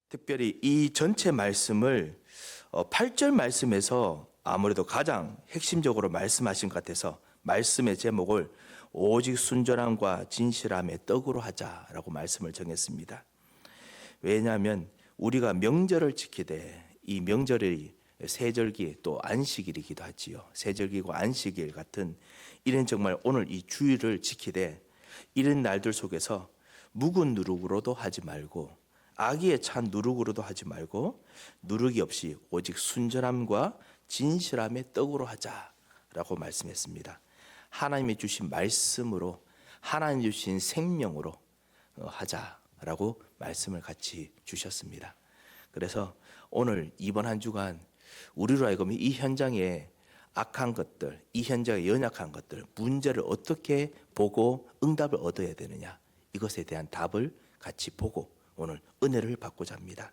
특별히 이 전체 말씀을 8절 말씀에서 아무래도 가장 핵심적으로 말씀하신 것 같아서 말씀의 제목을 오직 순전함과 진실함의 떡으로 하자라고 말씀을 정했습니다. 왜냐하면 우리가 명절을 지키되 이 명절이 세절기 또 안식일이기도 하지요. 세절기고 안식일 같은 이런 정말 오늘 이 주일을 지키되 이런 날들 속에서 묵은 누룩으로도 하지 말고 악의에 찬 누룩으로도 하지 말고 누룩이 없이 오직 순전함과 진실함의 떡으로 하자라고 말씀했습니다. 하나님이 주신 말씀으로 하나님 주신 생명으로 하자라고 말씀을 같이 주셨습니다. 그래서 오늘 이번 한 주간 우리로 하여금 이 현장에 악한 것들, 이 현장에 연약한 것들, 문제를 어떻게 보고 응답을 얻어야 되느냐, 이것에 대한 답을 같이 보고 오늘 은혜를 받고자 합니다.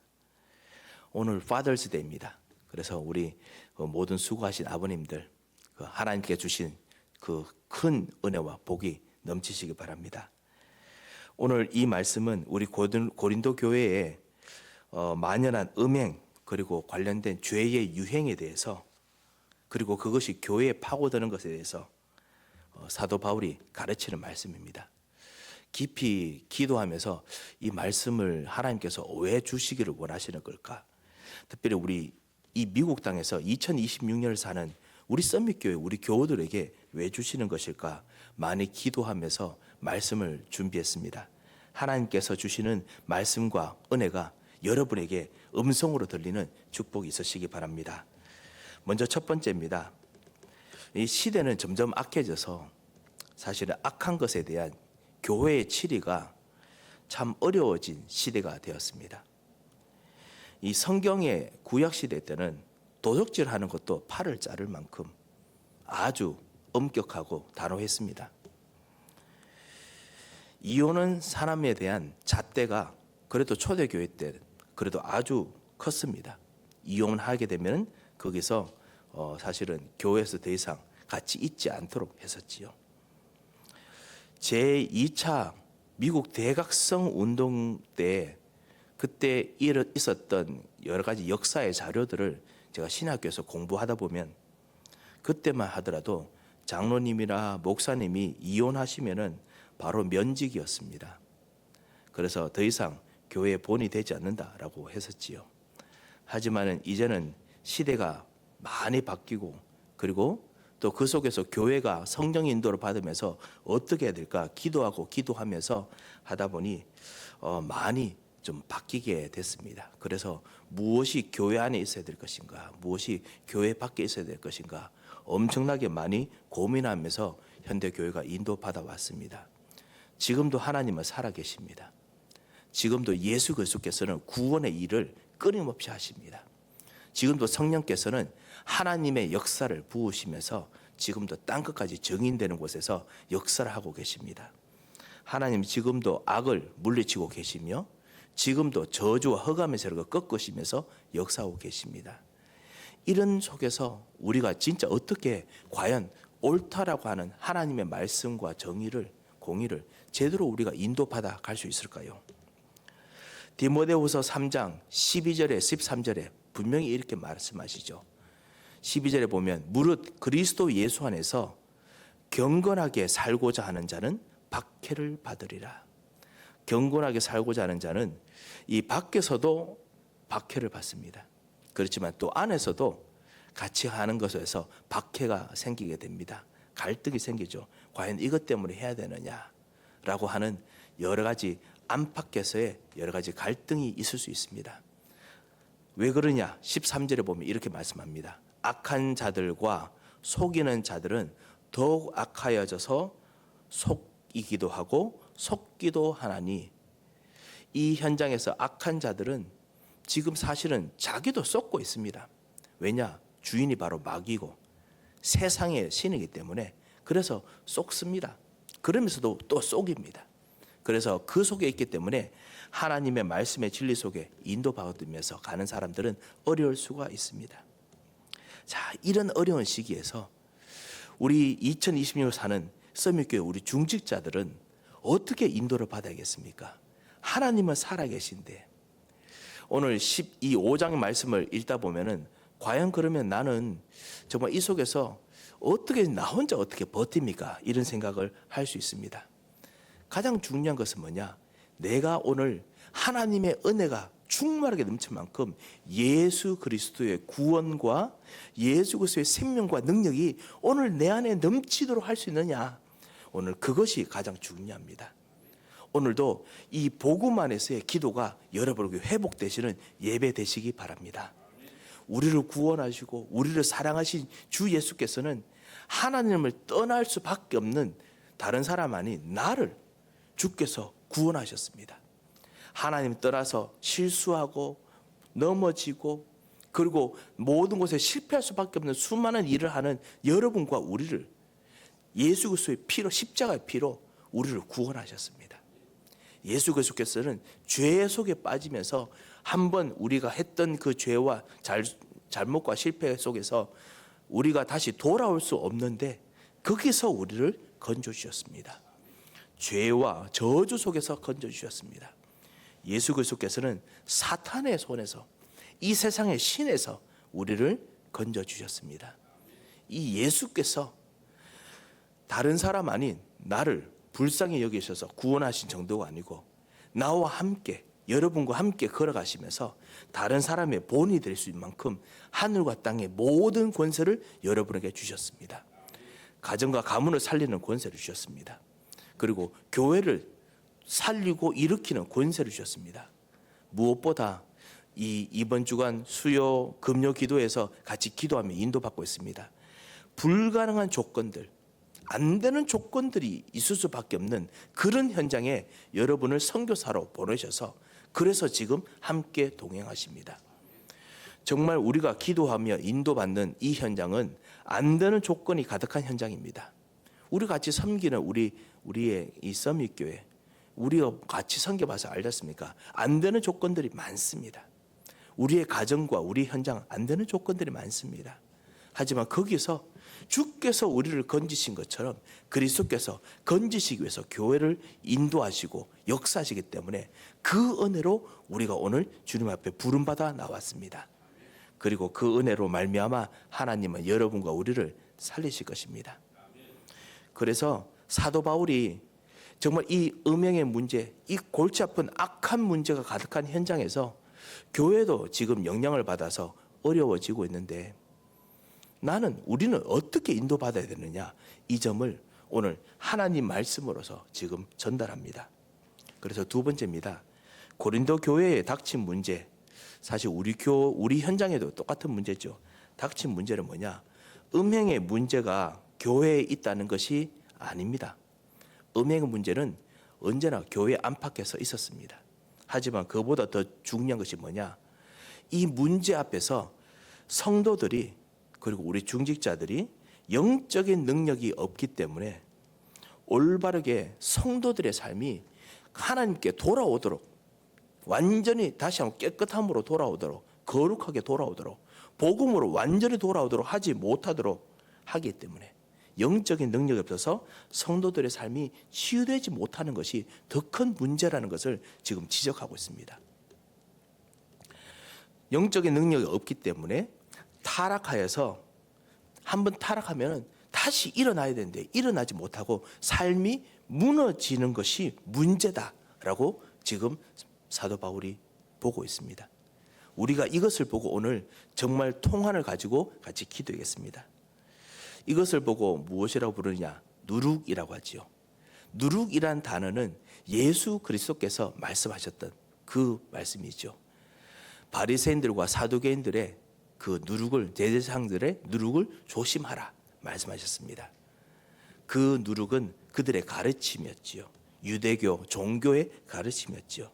오늘 Father's Day입니다. 그래서 우리 모든 수고하신 아버님들, 하나님께 주신 그 큰 은혜와 복이 넘치시기 바랍니다. 오늘 이 말씀은 우리 고린도 교회에 만연한 음행 그리고 관련된 죄의 유행에 대해서, 그리고 그것이 교회에 파고드는 것에 대해서 사도 바울이 가르치는 말씀입니다. 깊이 기도하면서 이 말씀을 하나님께서 왜 주시기를 원하시는 걸까? 특별히 우리 이 미국 땅에서 2026년을 사는 우리 썸밋교회, 우리 교우들에게 왜 주시는 것일까? 많이 기도하면서 말씀을 준비했습니다. 하나님께서 주시는 말씀과 은혜가 여러분에게 음성으로 들리는 축복이 있으시기 바랍니다. 먼저 첫 번째입니다. 이 시대는 점점 악해져서 사실은 악한 것에 대한 교회의 치리가 참 어려워진 시대가 되었습니다. 이 성경의 구약시대 때는 도적질하는 것도 팔을 자를 만큼 아주 엄격하고 단호했습니다. 이혼은 사람에 대한 잣대가 그래도 초대교회 때 그래도 아주 컸습니다. 이혼하게 되면 거기서 사실은 교회에서 더 이상 같이 있지 않도록 했었지요. 제2차 미국 대각성 운동 때 그때 있었던 여러 가지 역사의 자료들을 제가 신학교에서 공부하다 보면 그때만 하더라도 장로님이나 목사님이 이혼하시면은 바로 면직이었습니다. 그래서 더 이상 교회에 본이 되지 않는다라고 했었지요. 하지만은 이제는 시대가 많이 바뀌고, 그리고 또 그 속에서 교회가 성령 인도를 받으면서 어떻게 해야 될까 기도하면서 하다 보니 많이 좀 바뀌게 됐습니다. 그래서 무엇이 교회 안에 있어야 될 것인가, 무엇이 교회 밖에 있어야 될 것인가 엄청나게 많이 고민하면서 현대 교회가 인도받아 왔습니다. 지금도 하나님은 살아계십니다. 지금도 예수 그리스도께서는 구원의 일을 끊임없이 하십니다. 지금도 성령께서는 하나님의 역사를 부으시면서 지금도 땅끝까지 증인되는 곳에서 역사를 하고 계십니다. 하나님 지금도 악을 물리치고 계시며 지금도 저주와 흑암의 세력을 꺾으시면서 역사하고 계십니다. 이런 속에서 우리가 진짜 어떻게 과연 옳다라고 하는 하나님의 말씀과 정의를, 공의를 제대로 우리가 인도받아 갈 수 있을까요? 디모데후서 3장 12절에 13절에 분명히 이렇게 말씀하시죠. 12절에 보면 무릇 그리스도 예수 안에서 경건하게 살고자 하는 자는 박해를 받으리라. 경건하게 살고자 하는 자는 이 밖에서도 박해를 받습니다. 그렇지만 또 안에서도 같이 하는 것에서 박해가 생기게 됩니다. 갈등이 생기죠. 과연 이것 때문에 해야 되느냐라고 하는 여러 가지 안팎에서의 여러 가지 갈등이 있을 수 있습니다. 왜 그러냐? 13절에 보면 이렇게 말씀합니다. 악한 자들과 속이는 자들은 더욱 악하여져서 속이기도 하고 속기도 하나니, 이 현장에서 악한 자들은 지금 사실은 자기도 속고 있습니다. 왜냐? 주인이 바로 마귀고 세상의 신이기 때문에 그래서 속습니다. 그러면서도 또 속입니다. 그래서 그 속에 있기 때문에 하나님의 말씀의 진리 속에 인도받으면서 가는 사람들은 어려울 수가 있습니다. 자, 이런 어려운 시기에서 우리 2026년 사는 썸밋교회 우리 중직자들은 어떻게 인도를 받아야겠습니까? 하나님은 살아계신데 오늘 5장의 말씀을 읽다 보면은 과연 그러면 나는 정말 이 속에서 어떻게 나 혼자 어떻게 버팁니까? 이런 생각을 할 수 있습니다. 가장 중요한 것은 뭐냐? 내가 오늘 하나님의 은혜가 충만하게 넘칠 만큼 예수 그리스도의 구원과 예수 그리스도의 생명과 능력이 오늘 내 안에 넘치도록 할 수 있느냐? 오늘 그것이 가장 중요합니다. 오늘도 이 복음 안에서의 기도가 여러분에게 회복되시는 예배 되시기 바랍니다. 우리를 구원하시고 우리를 사랑하신 주 예수께서는 하나님을 떠날 수밖에 없는 다른 사람 아닌 나를 주께서 구원하셨습니다. 하나님 떠나서 실수하고 넘어지고 그리고 모든 곳에 실패할 수밖에 없는 수많은 일을 하는 여러분과 우리를 예수 그리스도의 피로 십자가의 피로 우리를 구원하셨습니다. 예수 그리스도께서는 죄 속에 빠지면서 한번 우리가 했던 그 죄와 잘못과 실패 속에서 우리가 다시 돌아올 수 없는데 거기서 우리를 건져 주셨습니다. 죄와 저주 속에서 건져 주셨습니다. 예수 그리스도께서는 사탄의 손에서 이 세상의 신에서 우리를 건져 주셨습니다. 이 예수께서 다른 사람 아닌 나를 불쌍히 여기셔서 구원하신 정도가 아니고 나와 함께 여러분과 함께 걸어가시면서 다른 사람의 본이 될 수 있는 만큼 하늘과 땅의 모든 권세를 여러분에게 주셨습니다. 가정과 가문을 살리는 권세를 주셨습니다. 그리고 교회를 살리고 일으키는 권세를 주셨습니다. 무엇보다 이번 주간 수요 금요 기도에서 같이 기도하며 인도받고 있습니다. 불가능한 조건들, 안 되는 조건들이 있을 수밖에 없는 그런 현장에 여러분을 선교사로 보내셔서 그래서 지금 함께 동행하십니다. 정말 우리가 기도하며 인도받는 이 현장은 안 되는 조건이 가득한 현장입니다. 우리 같이 섬기는 우리의 이 서밋교회, 우리가 같이 섬겨봐서 알겠습니까? 안 되는 조건들이 많습니다. 우리의 가정과 우리 현장 안 되는 조건들이 많습니다. 하지만 거기서 주께서 우리를 건지신 것처럼 그리스도께서 건지시기 위해서 교회를 인도하시고 역사하시기 때문에 그 은혜로 우리가 오늘 주님 앞에 부름받아 나왔습니다. 그리고 그 은혜로 말미암아 하나님은 여러분과 우리를 살리실 것입니다. 그래서 사도 바울이 정말 이 음행의 문제, 이 골치 아픈 악한 문제가 가득한 현장에서 교회도 지금 영향을 받아서 어려워지고 있는데 우리는 어떻게 인도받아야 되느냐, 이 점을 오늘 하나님 말씀으로서 지금 전달합니다. 그래서 두 번째입니다. 고린도 교회에 닥친 문제, 사실 우리 현장에도 똑같은 문제죠. 닥친 문제는 뭐냐? 음행의 문제가 교회에 있다는 것이 아닙니다. 음행의 문제는 언제나 교회 안팎에서 있었습니다. 하지만 그보다 더 중요한 것이 뭐냐? 이 문제 앞에서 성도들이 그리고 우리 중직자들이 영적인 능력이 없기 때문에 올바르게 성도들의 삶이 하나님께 돌아오도록, 완전히 다시 한번 깨끗함으로 돌아오도록, 거룩하게 돌아오도록, 복음으로 완전히 돌아오도록 하지 못하도록 하기 때문에 영적인 능력이 없어서 성도들의 삶이 치유되지 못하는 것이 더 큰 문제라는 것을 지금 지적하고 있습니다. 영적인 능력이 없기 때문에 타락하여서 한번 타락하면 다시 일어나야 되는데 일어나지 못하고 삶이 무너지는 것이 문제다라고 지금 사도 바울이 보고 있습니다. 우리가 이것을 보고 오늘 정말 통한을 가지고 같이 기도하겠습니다. 이것을 보고 무엇이라고 부르느냐? 누룩이라고 하지요. 누룩이란 단어는 예수 그리스도께서 말씀하셨던 그 말씀이죠. 바리새인들과 사두개인들의 그 누룩을, 제사장들의 누룩을 조심하라 말씀하셨습니다. 그 누룩은 그들의 가르침이었지요. 유대교 종교의 가르침이었지요.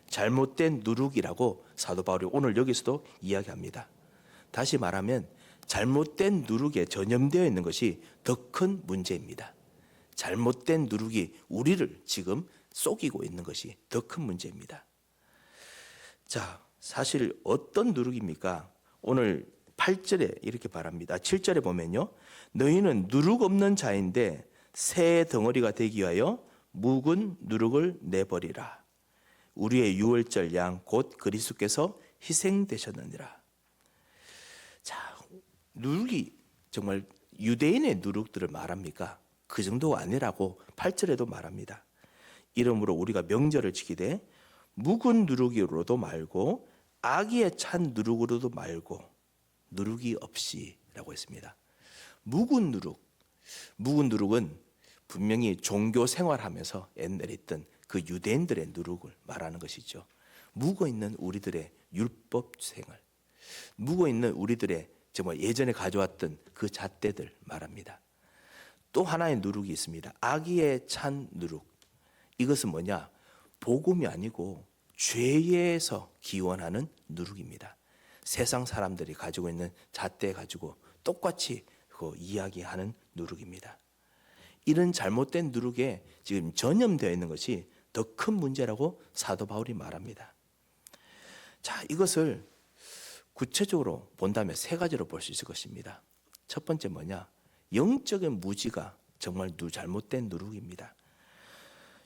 잘못된 누룩이라고 사도 바울이 오늘 여기서도 이야기합니다. 다시 말하면 잘못된 누룩에 전염되어 있는 것이 더 큰 문제입니다. 잘못된 누룩이 우리를 지금 속이고 있는 것이 더 큰 문제입니다. 자, 사실 어떤 누룩입니까? 오늘 8절에 이렇게 말합니다. 7절에 보면요, 너희는 누룩 없는 자인데 새 덩어리가 되기 위하여 묵은 누룩을 내버리라. 우리의 유월절 양 곧 그리스도께서 희생되셨느니라. 자, 누룩이 정말 유대인의 누룩들을 말합니까? 그 정도가 아니라고 8절에도 말합니다. 이러므로 우리가 명절을 지키되 묵은 누룩으로도 말고 악의에 찬 누룩으로도 말고 누룩이 없이라고 했습니다. 묵은 누룩은 분명히 종교 생활하면서 옛날에 있던 그 유대인들의 누룩을 말하는 것이죠. 묵어 있는 우리들의 율법 생활, 묵어 있는 우리들의 정말 예전에 가져왔던 그 잣대들 말합니다. 또 하나의 누룩이 있습니다. 악의에 찬 누룩. 이것은 뭐냐? 복음이 아니고 죄에서 기원하는 누룩입니다. 세상 사람들이 가지고 있는 잣대 가지고 똑같이 그 이야기하는 누룩입니다. 이런 잘못된 누룩에 지금 전염되어 있는 것이 더 큰 문제라고 사도 바울이 말합니다. 자, 이것을 구체적으로 본다면 세 가지로 볼 수 있을 것입니다. 첫 번째 뭐냐? 영적인 무지가 정말 잘못된 누룩입니다.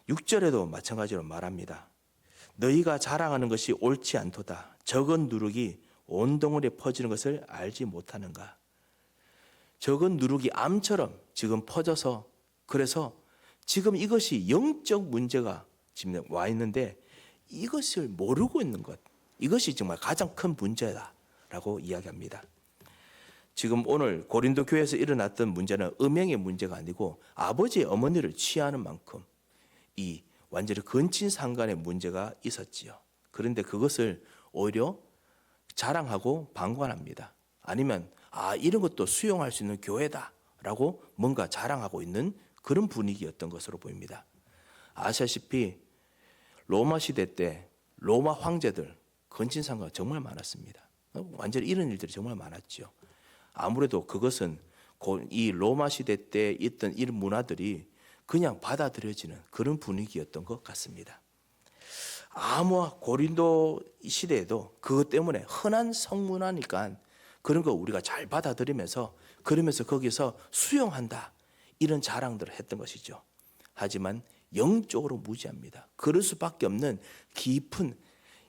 6절에도 마찬가지로 말합니다. 너희가 자랑하는 것이 옳지 않도다. 적은 누룩이 온 동물에 퍼지는 것을 알지 못하는가? 적은 누룩이 암처럼 지금 퍼져서 그래서 지금 이것이 영적 문제가 지금 와 있는데 이것을 모르고 있는 것, 이것이 정말 가장 큰 문제다라고 이야기합니다. 지금 오늘 고린도 교회에서 일어났던 문제는 음행의 문제가 아니고 아버지의 어머니를 취하는 만큼 이 완전히 근친상간의 문제가 있었지요. 그런데 그것을 오히려 자랑하고 방관합니다. 아니면 이런 것도 수용할 수 있는 교회다라고 뭔가 자랑하고 있는 그런 분위기였던 것으로 보입니다. 아시다시피 로마 시대 때 로마 황제들 근친상간 정말 많았습니다. 완전히 이런 일들이 정말 많았죠. 아무래도 그것은 이 로마 시대 때 있던 이런 문화들이 그냥 받아들여지는 그런 분위기였던 것 같습니다. 고린도 시대에도 그것 때문에 흔한 성문화니까 그런 거 우리가 잘 받아들이면서 그러면서 거기서 수용한다 이런 자랑들을 했던 것이죠. 하지만 영적으로 무지합니다. 그럴 수밖에 없는 깊은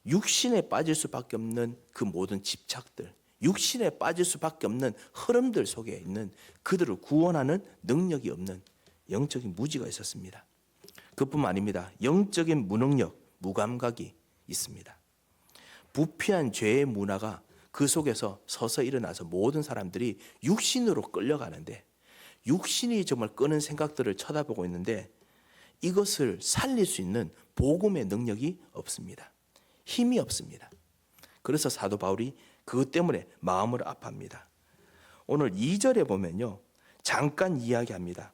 육신에 빠질 수밖에 없는 그 모든 집착들, 육신에 빠질 수밖에 없는 흐름들 속에 있는 그들을 구원하는 능력이 없는 영적인 무지가 있었습니다. 그뿐만 아닙니다. 영적인 무능력, 무감각이 있습니다. 부패한 죄의 문화가 그 속에서 서서 일어나서 모든 사람들이 육신으로 끌려가는데 육신이 정말 끄는 생각들을 쳐다보고 있는데 이것을 살릴 수 있는 복음의 능력이 없습니다. 힘이 없습니다. 그래서 사도 바울이 그것 때문에 마음을 아파합니다. 오늘 2절에 보면요. 잠깐 이야기합니다.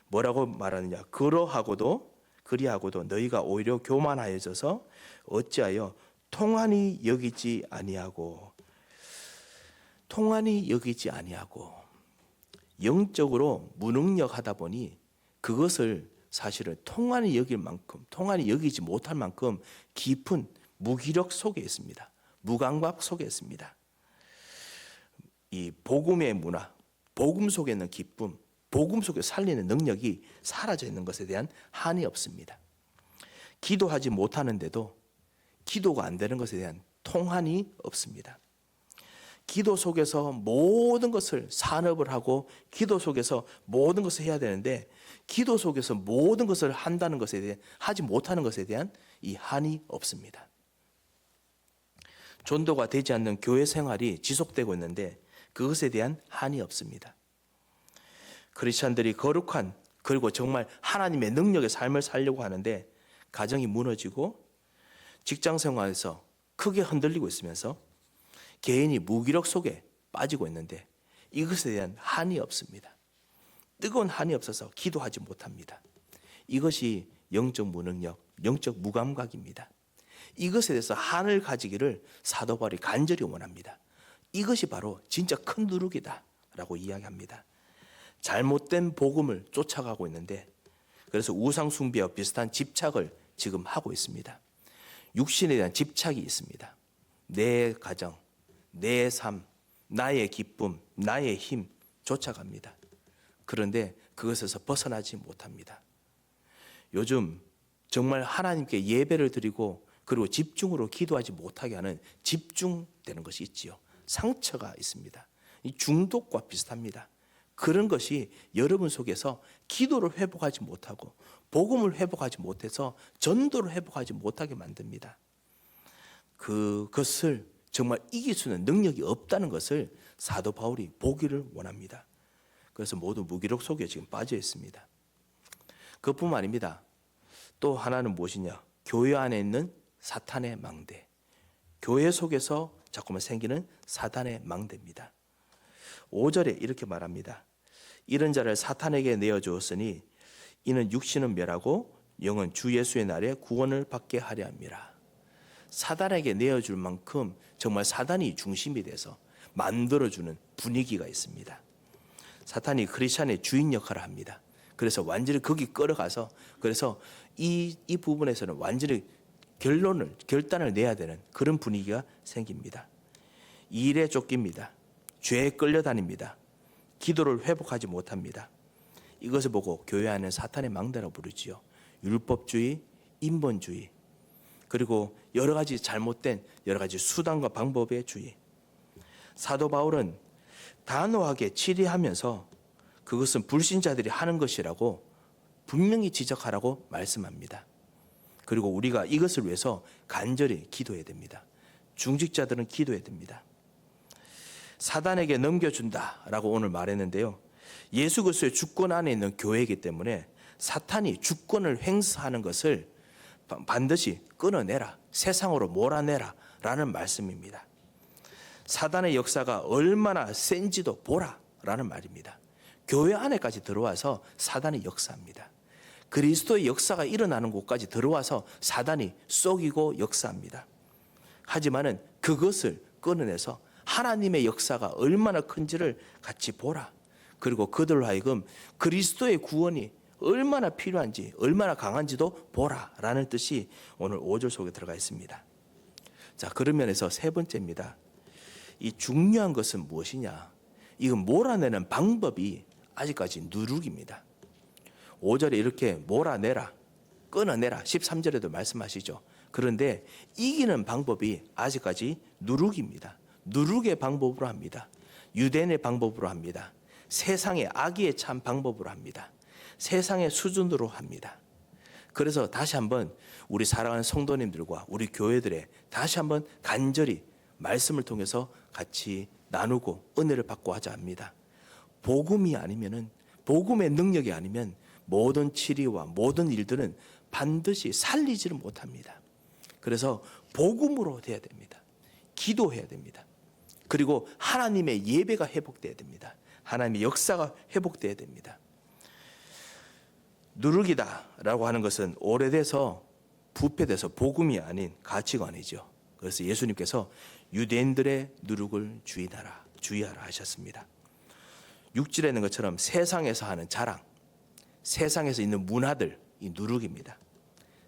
뭐라고 말하느냐? 그리하고도 너희가 오히려 교만하여져서 어찌하여 통한이 여기지 아니하고 영적으로 무능력하다 보니 그것을 사실은 통한이 여기지 못할 만큼 깊은 무기력 속에 있습니다. 무감각 속에 있습니다. 이 복음의 문화, 복음 속에 있는 기쁨, 복음 속에 살리는 능력이 사라져 있는 것에 대한 한이 없습니다. 기도하지 못하는데도 기도가 안 되는 것에 대한 통한이 없습니다. 기도 속에서 모든 것을 산업을 하고 기도 속에서 모든 것을 해야 되는데 기도 속에서 모든 것을 한다는 것에 대해 하지 못하는 것에 대한 이 한이 없습니다. 전도가 되지 않는 교회 생활이 지속되고 있는데 그것에 대한 한이 없습니다. 크리스찬들이 거룩한 그리고 정말 하나님의 능력의 삶을 살려고 하는데 가정이 무너지고 직장 생활에서 크게 흔들리고 있으면서 개인이 무기력 속에 빠지고 있는데 이것에 대한 한이 없습니다. 뜨거운 한이 없어서 기도하지 못합니다. 이것이 영적 무능력, 영적 무감각입니다. 이것에 대해서 한을 가지기를 사도 바울이 간절히 원합니다. 이것이 바로 진짜 큰 누룩이다 라고 이야기합니다. 잘못된 복음을 쫓아가고 있는데 그래서 우상 숭배와 비슷한 집착을 지금 하고 있습니다. 육신에 대한 집착이 있습니다. 내 가정, 내 삶, 나의 기쁨, 나의 힘 쫓아갑니다. 그런데 그것에서 벗어나지 못합니다. 요즘 정말 하나님께 예배를 드리고 그리고 집중으로 기도하지 못하게 하는 집중되는 것이 있지요. 상처가 있습니다. 이 중독과 비슷합니다. 그런 것이 여러분 속에서 기도를 회복하지 못하고 복음을 회복하지 못해서 전도를 회복하지 못하게 만듭니다. 그것을 정말 이길 수 있는 능력이 없다는 것을 사도 바울이 보기를 원합니다. 그래서 모두 무기력 속에 지금 빠져 있습니다. 그뿐만 아닙니다. 또 하나는 무엇이냐? 교회 안에 있는 사탄의 망대. 교회 속에서 자꾸만 생기는 사탄의 망대입니다. 5절에 이렇게 말합니다. 이런 자를 사탄에게 내어주었으니 이는 육신은 멸하고 영은 주 예수의 날에 구원을 받게 하려 함이라. 사단에게 내어줄 만큼 정말 사단이 중심이 돼서 만들어주는 분위기가 있습니다. 사탄이 크리스찬의 주인 역할을 합니다. 그래서 완전히 거기 끌어가서 그래서 이 부분에서는 완전히 결단을 내야 되는 그런 분위기가 생깁니다. 일에 쫓깁니다. 죄에 끌려다닙니다. 기도를 회복하지 못합니다. 이것을 보고 교회 안에 사탄의 망대라고 부르지요. 율법주의, 인본주의, 그리고 여러 가지 잘못된 여러 가지 수단과 방법의 주의. 사도 바울은 단호하게 치리하면서 그것은 불신자들이 하는 것이라고 분명히 지적하라고 말씀합니다. 그리고 우리가 이것을 위해서 간절히 기도해야 됩니다. 중직자들은 기도해야 됩니다. 사단에게 넘겨준다라고 오늘 말했는데요. 예수 그리스도의 주권 안에 있는 교회이기 때문에 사탄이 주권을 행사하는 것을 반드시 끊어내라, 세상으로 몰아내라 라는 말씀입니다. 사단의 역사가 얼마나 센지도 보라 라는 말입니다. 교회 안에까지 들어와서 사단이 역사합니다. 그리스도의 역사가 일어나는 곳까지 들어와서 사단이 쏘이고 역사합니다. 하지만은 그것을 끊어내서 하나님의 역사가 얼마나 큰지를 같이 보라. 그리고 그들로 하여금 그리스도의 구원이 얼마나 필요한지 얼마나 강한지도 보라 라는 뜻이 오늘 5절 속에 들어가 있습니다. 자, 그런 면에서 세 번째입니다. 이 중요한 것은 무엇이냐? 이건 몰아내는 방법이 아직까지 누룩입니다. 5절에 이렇게 몰아내라, 끊어내라 13절에도 말씀하시죠. 그런데 이기는 방법이 아직까지 누룩입니다. 누룩의 방법으로 합니다. 유대인의 방법으로 합니다. 세상의 악의에 찬 방법으로 합니다. 세상의 수준으로 합니다. 그래서 다시 한번 우리 사랑하는 성도님들과 우리 교회들에 다시 한번 간절히 말씀을 통해서 같이 나누고 은혜를 받고 하자 합니다. 복음이 아니면은, 복음의 능력이 아니면 모든 치리와 모든 일들은 반드시 살리지를 못합니다. 그래서 복음으로 돼야 됩니다. 기도해야 됩니다. 그리고 하나님의 예배가 회복돼야 됩니다. 하나님의 역사가 회복돼야 됩니다. 누룩이다라고 하는 것은 오래돼서 부패돼서 복음이 아닌 가치관이죠. 그래서 예수님께서 유대인들의 누룩을 주의하라 하셨습니다. 6절에 있는 것처럼 세상에서 하는 자랑, 세상에서 있는 문화들, 이 누룩입니다.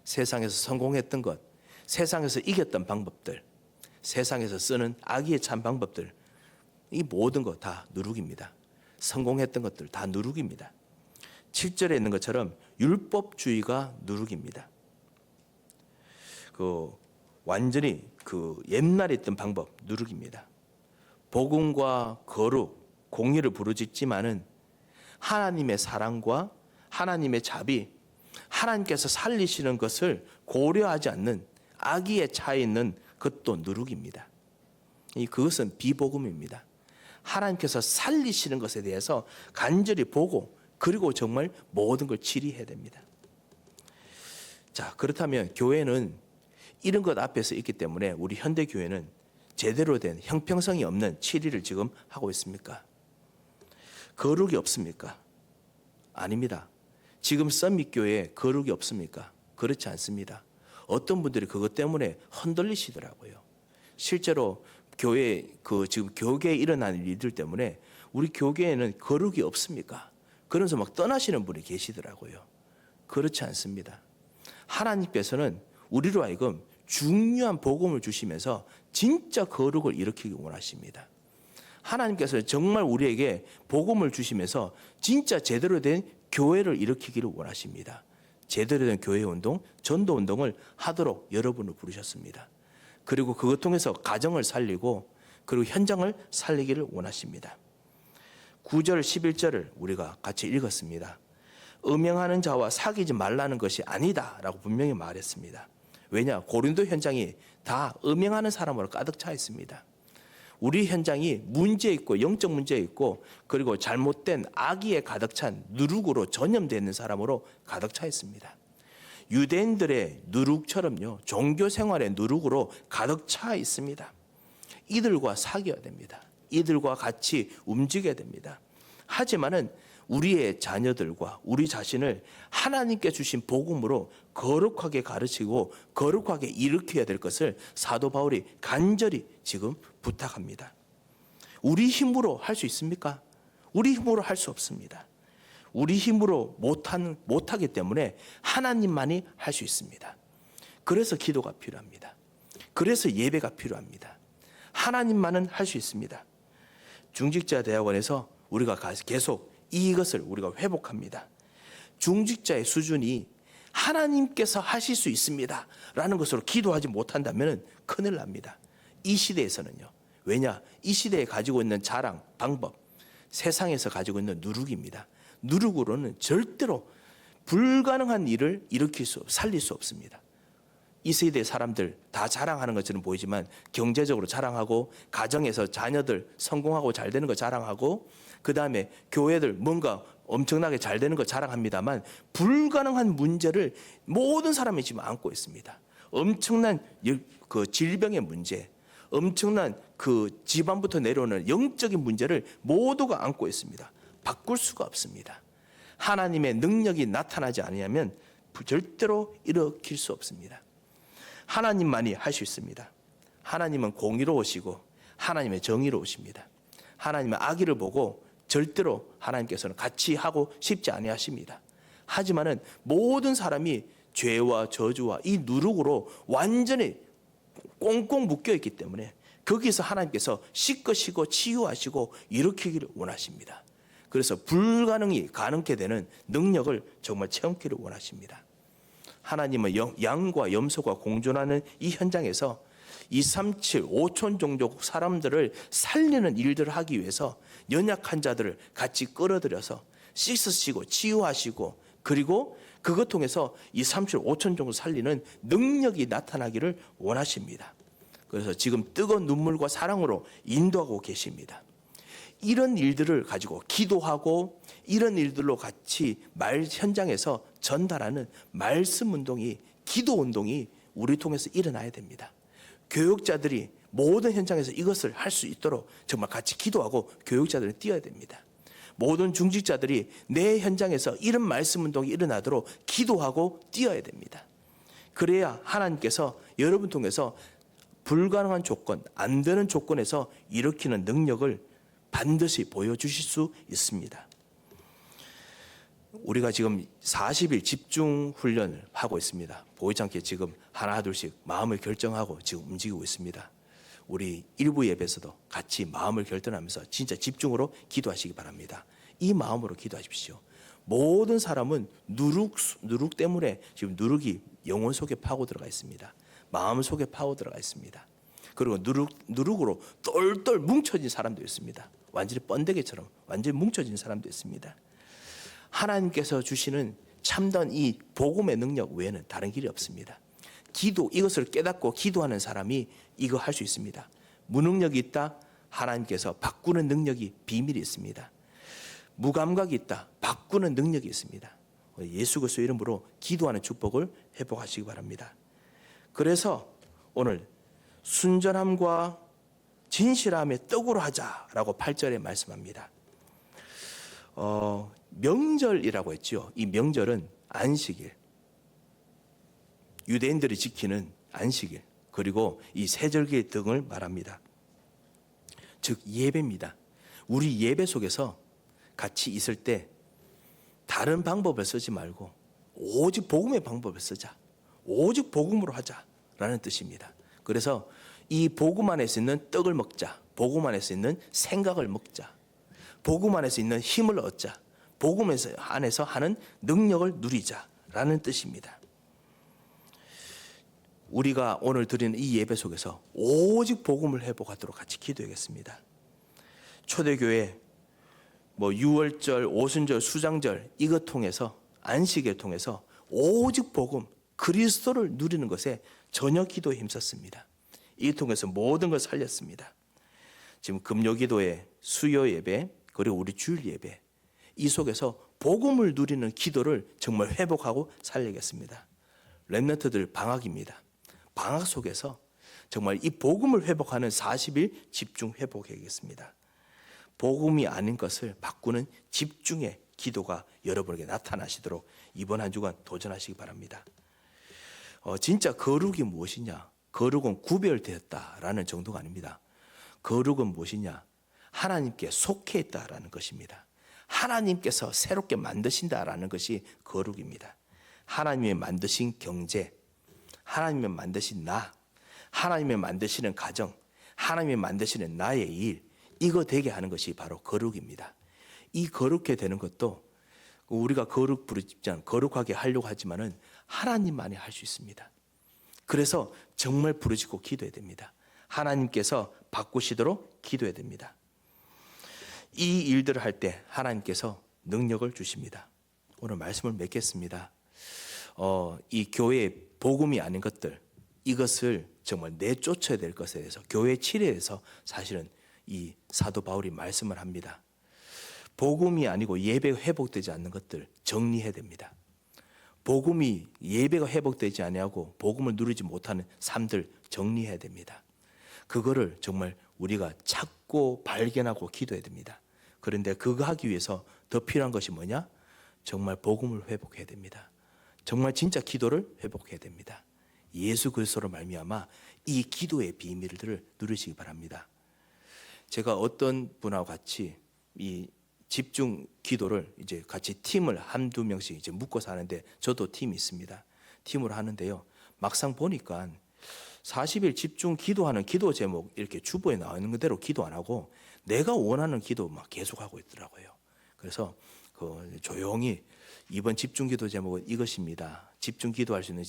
세상에서 성공했던 것, 세상에서 이겼던 방법들, 세상에서 쓰는 악의에 찬 방법들, 이 모든 것 다 누룩입니다. 성공했던 것들 다 누룩입니다. 7절에 있는 것처럼 율법주의가 누룩입니다. 완전히 옛날에 있던 방법 누룩입니다. 복음과 거룩, 공의를 부르짖지만은 하나님의 사랑과 하나님의 자비, 하나님께서 살리시는 것을 고려하지 않는 악의에 차 있는 그것도 누룩입니다. 그것은 비복음입니다. 하나님께서 살리시는 것에 대해서 간절히 보고 그리고 정말 모든 걸 치리해야 됩니다. 자, 그렇다면 교회는 이런 것 앞에서 있기 때문에 우리 현대 교회는 제대로 된 형평성이 없는 치리를 지금 하고 있습니까? 거룩이 없습니까? 아닙니다. 지금 서밋교회에 거룩이 없습니까? 그렇지 않습니다. 어떤 분들이 그것 때문에 흔들리시더라고요. 실제로 지금 교계에 일어나는 일들 때문에 우리 교계에는 거룩이 없습니까? 그러면서 막 떠나시는 분이 계시더라고요. 그렇지 않습니다. 하나님께서는 우리로 하여금 중요한 복음을 주시면서 진짜 거룩을 일으키기 원하십니다. 하나님께서는 정말 우리에게 복음을 주시면서 진짜 제대로 된 교회를 일으키기를 원하십니다. 제대로 된 교회 운동, 전도 운동을 하도록 여러분을 부르셨습니다. 그리고 그것 통해서 가정을 살리고 그리고 현장을 살리기를 원하십니다. 9절 11절을 우리가 같이 읽었습니다. 음행하는 자와 사귀지 말라는 것이 아니다 라고 분명히 말했습니다. 왜냐? 고린도 현장이 다 음행하는 사람으로 가득 차 있습니다. 우리 현장이 문제 있고 영적 문제 있고 그리고 잘못된 악의에 가득 찬 누룩으로 전염되어 있는 사람으로 가득 차 있습니다. 유대인들의 누룩처럼요, 종교 생활의 누룩으로 가득 차 있습니다. 이들과 사귀어야 됩니다. 이들과 같이 움직여야 됩니다. 하지만은 우리의 자녀들과 우리 자신을 하나님께 주신 복음으로 거룩하게 가르치고 거룩하게 일으켜야 될 것을 사도 바울이 간절히 지금 부탁합니다. 우리 힘으로 할 수 있습니까? 우리 힘으로 할 수 없습니다. 우리 힘으로 못하기 때문에 하나님만이 할 수 있습니다. 그래서 기도가 필요합니다. 그래서 예배가 필요합니다. 하나님만은 할 수 있습니다. 중직자 대학원에서 우리가 계속 이것을 우리가 회복합니다. 중직자의 수준이 하나님께서 하실 수 있습니다 라는 것으로 기도하지 못한다면 큰일 납니다. 이 시대에서는요. 왜냐? 이 시대에 가지고 있는 자랑, 방법, 세상에서 가지고 있는 누룩입니다. 누룩으로는 절대로 불가능한 일을 살릴 수 없습니다. 이 세대 사람들 다 자랑하는 것처럼 보이지만 경제적으로 자랑하고 가정에서 자녀들 성공하고 잘 되는 거 자랑하고 그 다음에 교회들 뭔가 엄청나게 잘 되는 거 자랑합니다만 불가능한 문제를 모든 사람이 지금 안고 있습니다. 엄청난 그 질병의 문제, 엄청난 그 집안부터 내려오는 영적인 문제를 모두가 안고 있습니다. 바꿀 수가 없습니다. 하나님의 능력이 나타나지 않으면 절대로 일으킬 수 없습니다. 하나님만이 할 수 있습니다. 하나님은 공의로우시고 하나님의 정의로우십니다. 하나님은 악의를 보고 절대로 하나님께서는 같이 하고 싶지 아니하십니다. 하지만은 모든 사람이 죄와 저주와 이 누룩으로 완전히 꽁꽁 묶여 있기 때문에 거기서 하나님께서 씻으시고 치유하시고 일으키기를 원하십니다. 그래서 불가능이 가능케 되는 능력을 정말 체험키를 원하십니다. 하나님은 양과 염소가 공존하는 이 현장에서 237, 5천 종족 사람들을 살리는 일들을 하기 위해서 연약한 자들을 같이 끌어들여서 씻으시고 치유하시고 그리고 그것 통해서 237, 5천 종족 살리는 능력이 나타나기를 원하십니다. 그래서 지금 뜨거운 눈물과 사랑으로 인도하고 계십니다. 이런 일들을 가지고 기도하고 이런 일들로 같이 현장에서 전달하는 말씀 운동이, 기도 운동이 우리 통해서 일어나야 됩니다. 교육자들이 모든 현장에서 이것을 할 수 있도록 정말 같이 기도하고 교육자들은 뛰어야 됩니다. 모든 중직자들이 내 현장에서 이런 말씀 운동이 일어나도록 기도하고 뛰어야 됩니다. 그래야 하나님께서 여러분 통해서 불가능한 조건, 안 되는 조건에서 일으키는 능력을 반드시 보여주실 수 있습니다. 우리가 지금 40일 집중 훈련을 하고 있습니다. 보이지 않게 지금 하나 둘씩 마음을 결정하고 지금 움직이고 있습니다. 우리 일부 예배에서도 같이 마음을 결단하면서 진짜 집중으로 기도하시기 바랍니다. 이 마음으로 기도하십시오. 모든 사람은 누룩 때문에 지금 누룩이 영혼 속에 파고 들어가 있습니다. 마음 속에 파고 들어가 있습니다. 그리고 누룩으로 똘똘 뭉쳐진 사람도 있습니다. 완전히 번데기처럼 완전히 뭉쳐진 사람도 있습니다. 하나님께서 주시는 참된 이 복음의 능력 외에는 다른 길이 없습니다. 이것을 깨닫고 기도하는 사람이 이거 할 수 있습니다. 무능력이 있다, 하나님께서 바꾸는 능력이 비밀이 있습니다. 무감각이 있다, 바꾸는 능력이 있습니다. 예수 그리스도 이름으로 기도하는 축복을 회복하시기 바랍니다. 그래서 오늘 순전함과 진실함의 떡으로 하자라고 8절에 말씀합니다. 명절이라고 했죠. 이 명절은 안식일, 유대인들이 지키는 안식일, 그리고 이 세절기 등을 말합니다. 즉 예배입니다. 우리 예배 속에서 같이 있을 때 다른 방법을 쓰지 말고 오직 복음의 방법을 쓰자. 오직 복음으로 하자라는 뜻입니다. 그래서 이 복음 안에서 있는 떡을 먹자. 복음 안에서 있는 생각을 먹자. 복음 안에서 있는 힘을 얻자. 복음 안에서 하는 능력을 누리자 라는 뜻입니다. 우리가 오늘 드리는 이 예배 속에서 오직 복음을 회복하도록 같이 기도하겠습니다. 초대교회 유월절, 오순절, 수장절 이것 통해서 안식을 통해서 오직 복음 그리스도를 누리는 것에 전혀 기도에 힘썼습니다. 이 통해서 모든 걸 살렸습니다. 지금 금요기도회, 수요 예배, 그리고 우리 주일 예배 이 속에서 복음을 누리는 기도를 정말 회복하고 살리겠습니다. 렘넌트들 방학입니다. 방학 속에서 정말 이 복음을 회복하는 40일 집중 회복해야겠습니다. 복음이 아닌 것을 바꾸는 집중의 기도가 여러분에게 나타나시도록 이번 한 주간 도전하시기 바랍니다. 진짜 거룩이 무엇이냐? 거룩은 구별되었다라는 정도가 아닙니다. 거룩은 무엇이냐? 하나님께 속해 있다라는 것입니다. 하나님께서 새롭게 만드신다라는 것이 거룩입니다. 하나님이 만드신 경제, 하나님이 만드신 나, 하나님이 만드시는 가정, 하나님이 만드시는 나의 일, 이거 되게 하는 것이 바로 거룩입니다. 이 거룩해 되는 것도 우리가 거룩 부르짖지 거룩하게 하려고 하지만은 하나님만이 할 수 있습니다. 그래서 정말 부르짖고 기도해야 됩니다. 하나님께서 바꾸시도록 기도해야 됩니다. 이 일들을 할 때 하나님께서 능력을 주십니다. 오늘 말씀을 맺겠습니다. 이 교회의 복음이 아닌 것들, 이것을 정말 내쫓아야 될 것에 대해서 교회 치레에 대해서 사실은 이 사도 바울이 말씀을 합니다. 복음이 아니고 예배가 회복되지 않는 것들 정리해야 됩니다. 복음이 예배가 회복되지 아니하고 복음을 누리지 못하는 삶들 정리해야 됩니다. 그거를 정말 우리가 찾고 발견하고 기도해야 됩니다. 그런데 그거 하기 위해서 더 필요한 것이 뭐냐? 정말 복음을 회복해야 됩니다. 정말 진짜 기도를 회복해야 됩니다. 예수 그리스도로 말미암아 이 기도의 비밀들을 누리시기 바랍니다. 제가 어떤 분하고 같이 이 집중 기도를 이제 같이 팀을 한두 명씩 이제 묶어서 하는데 저도 팀이 있습니다. 팀으로 하는데요. 막상 보니까 40일 집중 기도하는 기도 제목 이렇게 주보에 나와 있는 그대로 기도 안 하고 내가 원하는 기도 막 계속하고 있더라고요. 그래서 조용히 이번 집중 기도 제목은 이것입니다. 집중 기도할 수 있는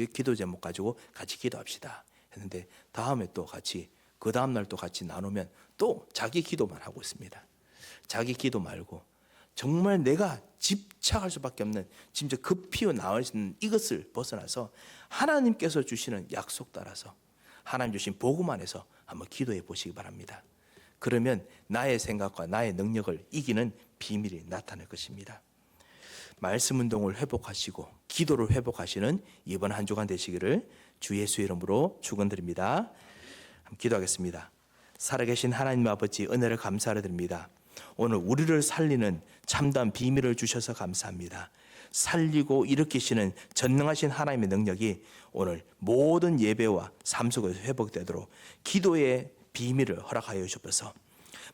기도 제목 가지고 같이 기도합시다 했는데 다음에 또 같이 그 다음날 또 같이 나누면 또 자기 기도만 하고 있습니다. 자기 기도 말고 정말 내가 집착할 수밖에 없는 진짜 급히 나올 수 있는 이것을 벗어나서 하나님께서 주시는 약속 따라서 하나님 주신 복음 안에서 한번 기도해 보시기 바랍니다. 그러면 나의 생각과 나의 능력을 이기는 비밀이 나타날 것입니다. 말씀 운동을 회복하시고 기도를 회복하시는 이번 한 주간 되시기를 주 예수 이름으로 축원드립니다. 한번 기도하겠습니다. 살아계신 하나님 아버지 은혜를 감사를 드립니다. 오늘 우리를 살리는 참다운 비밀을 주셔서 감사합니다. 살리고 일으키시는 전능하신 하나님의 능력이 오늘 모든 예배와 삶 속에서 회복되도록 기도의 비밀을 허락하여 주셔서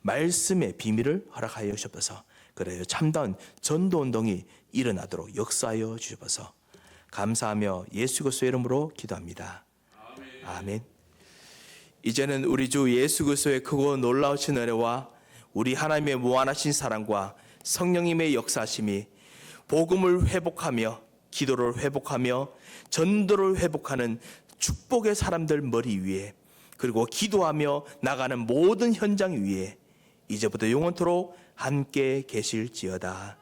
말씀의 비밀을 허락하여 주셔서 그래요 참다운 전도운동이 일어나도록 역사하여 주셔서 감사하며 예수 그리스도의 이름으로 기도합니다. 아멘. 이제는 우리 주 예수 그리스도의 크고 놀라우신 은혜와 우리 하나님의 무한하신 사랑과 성령님의 역사하심이 복음을 회복하며 기도를 회복하며 전도를 회복하는 축복의 사람들 머리 위에 그리고 기도하며 나가는 모든 현장 위에 이제부터 영원토록 함께 계실지어다.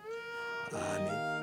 아멘.